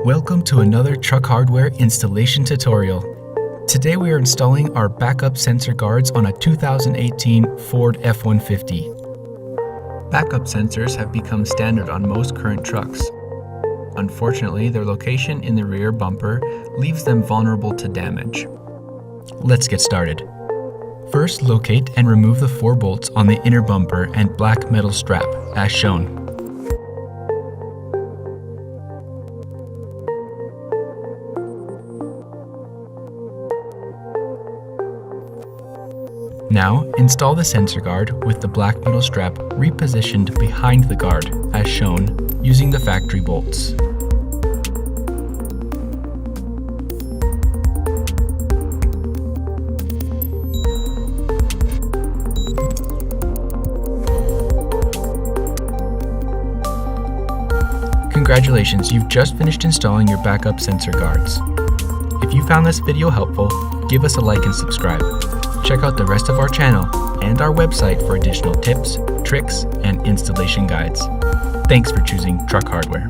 Welcome to another truck hardware installation tutorial. Today we are installing our backup sensor guards on a 2018 Ford F150. Backup sensors have become standard on most current trucks. Unfortunately, their location in the rear bumper leaves them vulnerable to damage. Let's get started. First, locate and remove the 4 bolts on the inner bumper and black metal strap, as shown. Now, install the sensor guard with the black metal strap repositioned behind the guard, as shown, using the factory bolts. Congratulations, you've just finished installing your backup sensor guards. If you found this video helpful, give us a like and subscribe. Check out the rest of our channel and our website for additional tips, tricks, and installation guides. Thanks for choosing Truck Hardware.